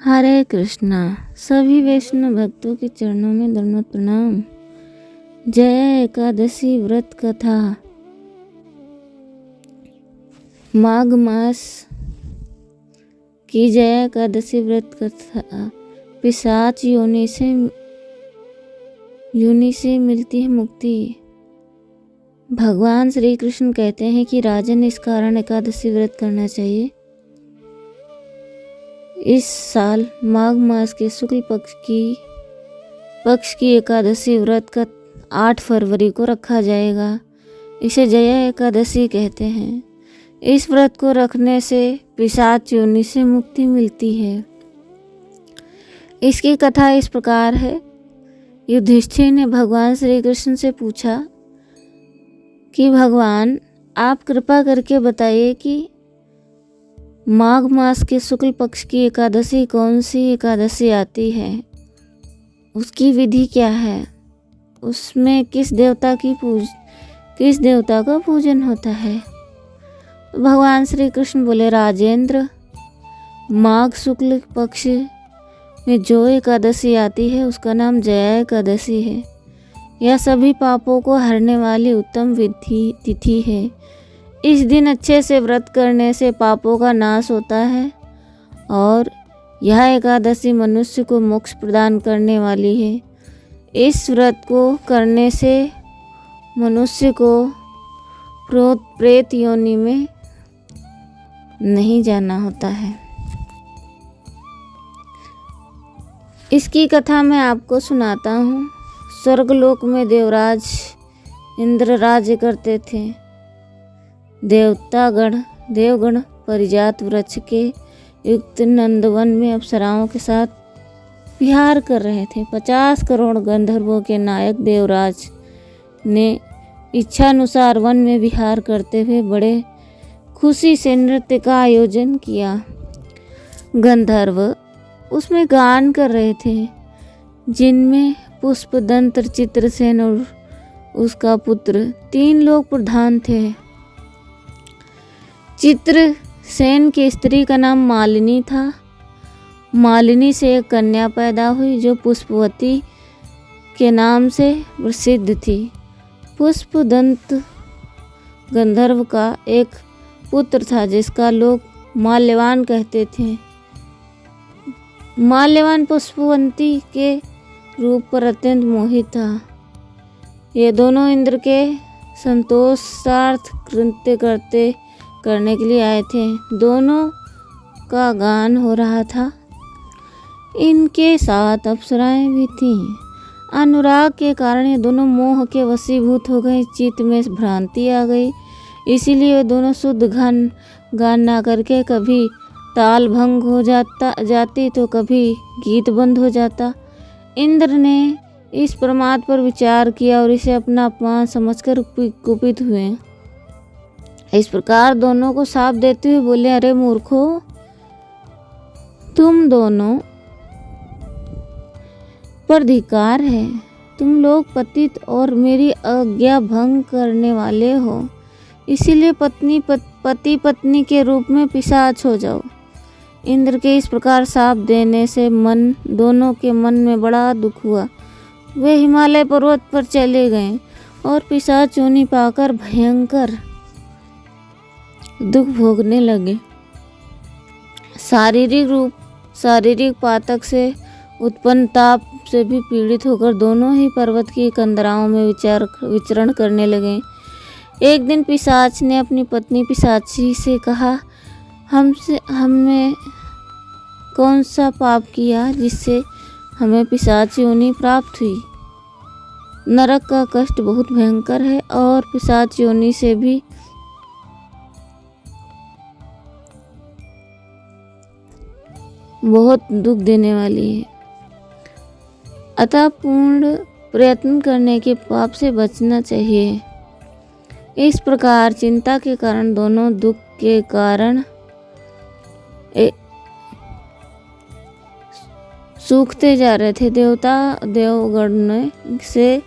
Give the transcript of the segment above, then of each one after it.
हरे कृष्णा। सभी वैष्णव भक्तों के चरणों में दंडवत प्रणाम। जय एकादशी व्रत कथा। माघ मास की जय एकादशी व्रत कथा। पिशाच योनि से मिलती है मुक्ति। भगवान श्री कृष्ण कहते हैं कि राजन, इस कारण एकादशी व्रत करना चाहिए। इस साल माघ मास के शुक्ल पक्ष की एकादशी व्रत का 8 फरवरी को रखा जाएगा। इसे जया एकादशी कहते हैं। इस व्रत को रखने से पिशाच योनि से मुक्ति मिलती है। इसकी कथा इस प्रकार है। युधिष्ठिर ने भगवान श्री कृष्ण से पूछा कि भगवान, आप कृपा करके बताइए कि माघ मास के शुक्ल पक्ष की एकादशी कौन सी एकादशी आती है, उसकी विधि क्या है, उसमें किस देवता का पूजन होता है। तो भगवान श्री कृष्ण बोले, राजेंद्र, माघ शुक्ल पक्ष में जो एकादशी आती है उसका नाम जया एकादशी है। यह सभी पापों को हरने वाली उत्तम तिथि है। इस दिन अच्छे से व्रत करने से पापों का नाश होता है और यह एकादशी मनुष्य को मोक्ष प्रदान करने वाली है। इस व्रत को करने से मनुष्य को प्रेत योनि में नहीं जाना होता है। इसकी कथा मैं आपको सुनाता हूँ। स्वर्गलोक में देवराज इंद्र राज्य करते थे। देवगण परिजात वृक्ष के युक्त नंदवन में अप्सराओं के साथ विहार कर रहे थे। 50 करोड़ गंधर्वों के नायक देवराज ने इच्छानुसार वन में विहार करते हुए बड़े खुशी से नृत्य का आयोजन किया। गंधर्व उसमें गान कर रहे थे, जिनमें पुष्पदंत चित्रसेन और उसका पुत्र 3 लोग प्रधान थे। चित्रसेन की स्त्री का नाम मालिनी था। मालिनी से एक कन्या पैदा हुई जो पुष्पवती के नाम से प्रसिद्ध थी। पुष्पदंत गंधर्व का एक पुत्र था जिसका लोग माल्यवान कहते थे। माल्यवान पुष्पवती के रूप पर अत्यंत मोहित था। ये दोनों इंद्र के संतोषार्थ नृत्य करने के लिए आए थे। दोनों का गान हो रहा था। इनके साथ अप्सराएं भी थीं। अनुराग के कारण ये दोनों मोह के वशीभूत हो गए। चित्त में भ्रांति आ गई। इसीलिए ये दोनों शुद्ध गान ना करके कभी ताल भंग हो जाती तो कभी गीत बंद हो जाता। इंद्र ने इस प्रमाद पर विचार किया और इसे अपना अपमान समझकर कुपित हुए। इस प्रकार दोनों को शाप देते हुए बोले, अरे मूर्खों, तुम दोनों पर धिक्कार है। तुम लोग पतित और मेरी आज्ञा भंग करने वाले हो। इसीलिए पति पत्नी के रूप में पिशाच हो जाओ। इंद्र के इस प्रकार शाप देने से दोनों के मन में बड़ा दुख हुआ। वे हिमालय पर्वत पर चले गए और पिशाच योनि पाकर भयंकर दुख भोगने लगे। शारीरिक पातक से उत्पन्न ताप से भी पीड़ित होकर दोनों ही पर्वत की कंदराओं में विचरण करने लगे। एक दिन पिशाच ने अपनी पत्नी पिशाची से कहा, हमने कौन सा पाप किया जिससे हमें पिशाच योनि प्राप्त हुई। नरक का कष्ट बहुत भयंकर है और पिशाच योनि से भी बहुत दुख देने वाली है। अतः पूर्ण प्रयत्न करने के पाप से बचना चाहिए। इस प्रकार चिंता के कारण दोनों दुख के कारण सूखते जा रहे थे। देवगण से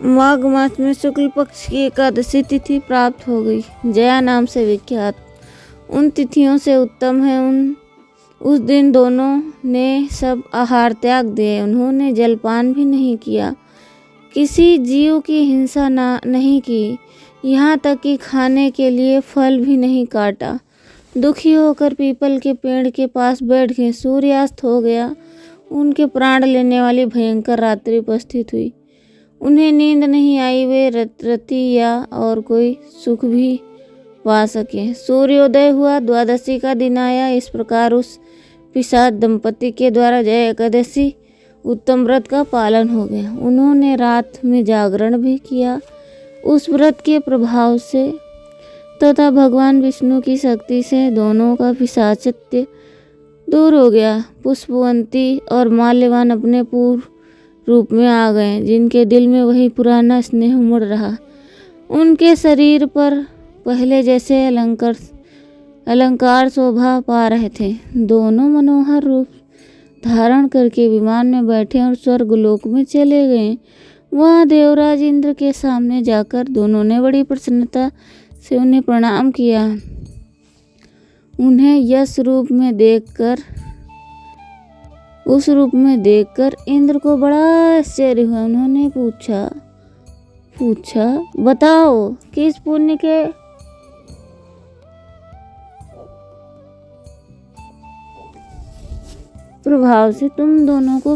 माघ मास में शुक्ल पक्ष की एकादशी तिथि प्राप्त हो गई। जया नाम से विख्यात उन तिथियों से उत्तम है उस दिन दोनों ने सब आहार त्याग दिए। उन्होंने जलपान भी नहीं किया, किसी जीव की हिंसा नहीं की, यहाँ तक कि खाने के लिए फल भी नहीं काटा। दुखी होकर पीपल के पेड़ के पास बैठ गए। सूर्यास्त हो गया। उनके प्राण लेने वाली भयंकर रात्रि उपस्थित हुई। उन्हें नींद नहीं आई। वे रति या और कोई सुख भी पा सके। सूर्योदय हुआ। द्वादशी का दिन आया। इस प्रकार उस पिशाच दंपति के द्वारा जया एकादशी उत्तम व्रत का पालन हो गया। उन्होंने रात में जागरण भी किया। उस व्रत के प्रभाव से तथा भगवान विष्णु की शक्ति से दोनों का पिशाचत्य दूर हो गया। पुष्पवंती और माल्यवान अपने पूर्व रूप में आ गए, जिनके दिल में वही पुराना स्नेह उमड़ रहा। उनके शरीर पर पहले जैसे अलंकार शोभा पा रहे थे। दोनों मनोहर रूप धारण करके विमान में बैठे और स्वर्गलोक में चले गए। वहाँ देवराज इंद्र के सामने जाकर दोनों ने बड़ी प्रसन्नता से उन्हें प्रणाम किया। उन्हें यश रूप में देखकर उस रूप में देखकर इंद्र को बड़ा आश्चर्य हुआ। उन्होंने पूछा बताओ किस पुण्य के प्रभाव से तुम दोनों को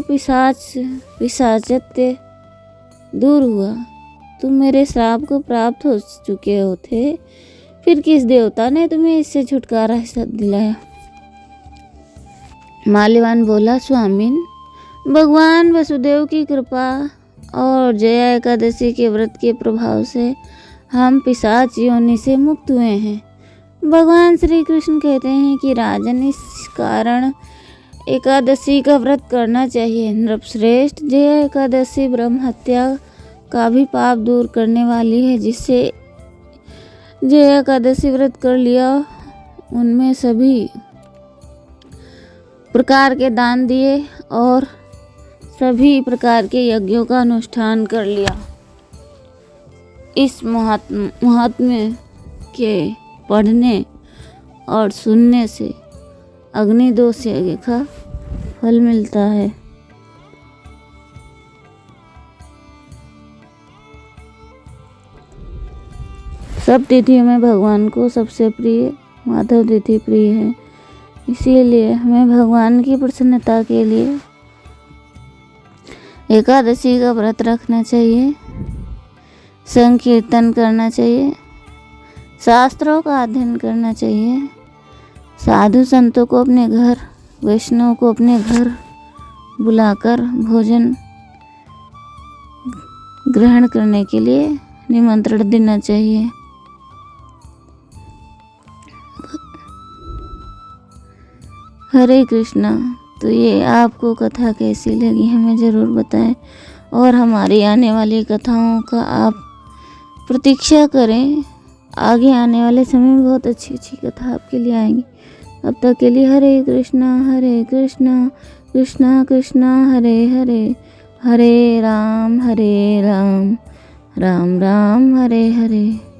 पिशाचत्य दूर हुआ। तुम मेरे श्राप को प्राप्त हो चुके हो थे, फिर किस देवता ने तुम्हें इससे छुटकारा दिलाया? माल्यवान बोला, स्वामिन, भगवान वसुदेव की कृपा और जया एकादशी के व्रत के प्रभाव से हम पिशाच योनि से मुक्त हुए हैं। भगवान श्री कृष्ण कहते हैं कि राजन, इस कारण एकादशी का व्रत करना चाहिए। नृपश्रेष्ठ, जया एकादशी ब्रह्म हत्या का भी पाप दूर करने वाली है। जिससे जया एकादशी व्रत कर लिया, उनमें सभी प्रकार के दान दिए और सभी प्रकार के यज्ञों का अनुष्ठान कर लिया। इस महात्म्य के पढ़ने और सुनने से अग्निदोष यज्ञ का फल मिलता है। सब तिथियों में भगवान को सबसे प्रिय माधव तिथि प्रिय है। इसीलिए हमें भगवान की प्रसन्नता के लिए एकादशी का व्रत रखना चाहिए, संकीर्तन करना चाहिए, शास्त्रों का अध्ययन करना चाहिए, साधु संतों को अपने घर, वैष्णव को अपने घर बुलाकर भोजन ग्रहण करने के लिए निमंत्रण देना चाहिए। हरे कृष्णा। तो ये आपको कथा कैसी लगी हमें ज़रूर बताएं और हमारी आने वाली कथाओं का आप प्रतीक्षा करें। आगे आने वाले समय में बहुत अच्छी अच्छी कथा आपके लिए आएंगी। अब तक के लिए हरे कृष्णा कृष्णा कृष्णा हरे हरे, हरे राम राम राम हरे हरे।